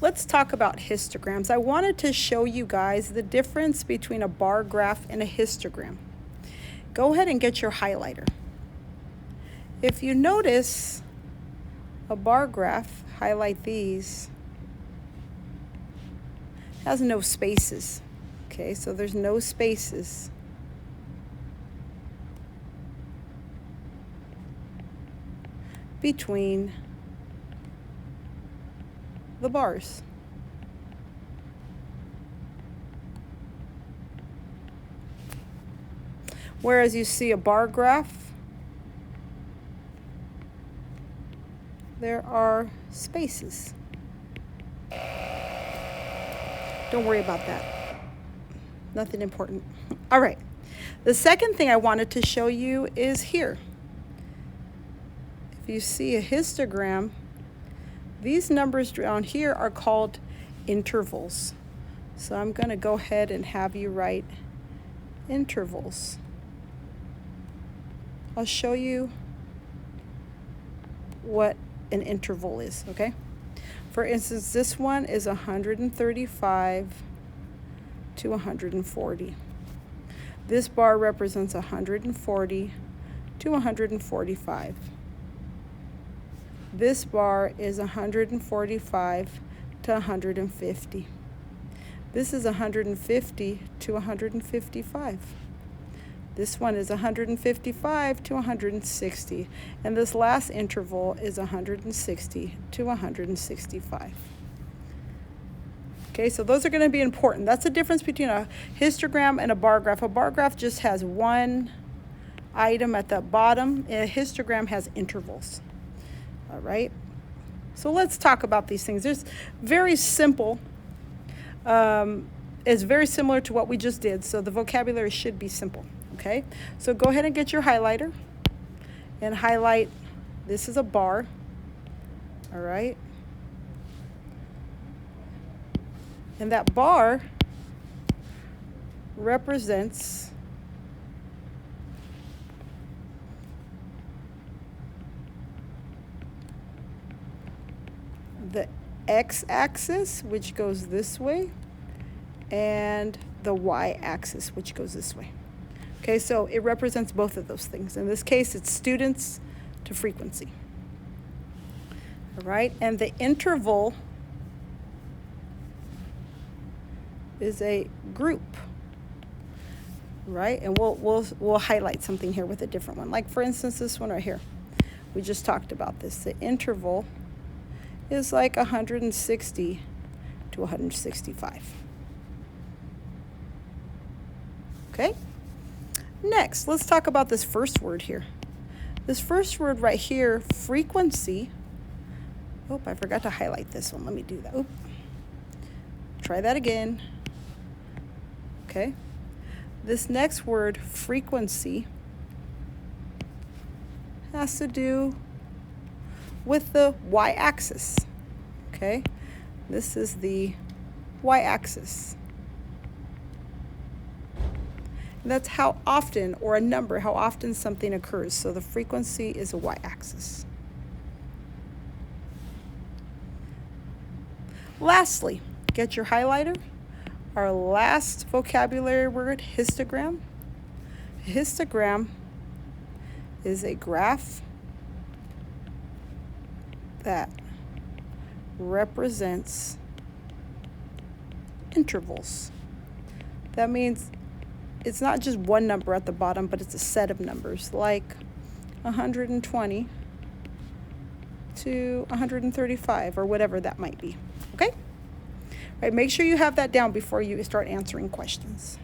Let's talk about histograms. I wanted to show you guys the difference between a bar graph and a histogram. Go ahead and get your highlighter. If you notice a bar graph, highlight these, has no spaces. Okay, so there's no spaces. Between the bars. Whereas you see a bar graph, there are spaces. Don't worry about that. Nothing important. All right. The second thing I wanted to show you is here. If you see a histogram, these numbers down here are called intervals. So I'm going to go ahead and have you write intervals. I'll show you what an interval is, okay? For instance, this one is 135 to 140. This bar represents 140 to 145. This bar is 145 to 150. This is 150 to 155. This one is 155 to 160. And this last interval is 160 to 165. Okay, so those are going to be important. That's the difference between a histogram and a bar graph. A bar graph just has one item at the bottom, and a histogram has intervals. All right, so let's talk about these things. There's very simple. It's very similar to what we just did, so the vocabulary should be simple. Okay, so go ahead and get your highlighter and highlight. This is a bar. All right, and that bar represents the x-axis, which goes this way, and the y-axis, which goes this way. Okay, so it represents both of those things. In this case, it's students to frequency. All right, and the interval is a group, right? And we'll highlight something here with a different one. Like for instance, this one right here. We just talked about this. The interval is like 160 to 165. Okay? Next, let's talk about this first word here. This first word right here, frequency. Oh, I forgot to highlight this one. Let me do that. Oop. Try that again. Okay. This next word, frequency, has to do with the y-axis. Okay. This is the y-axis. That's how often, or a number, how often something occurs. So the frequency is a y-axis. Lastly, get your highlighter. Our last vocabulary word, histogram. A histogram is a graph that represents intervals. That means it's not just one number at the bottom, but it's a set of numbers, like 120 to 135, or whatever that might be. Okay? All right, make sure you have that down before you start answering questions.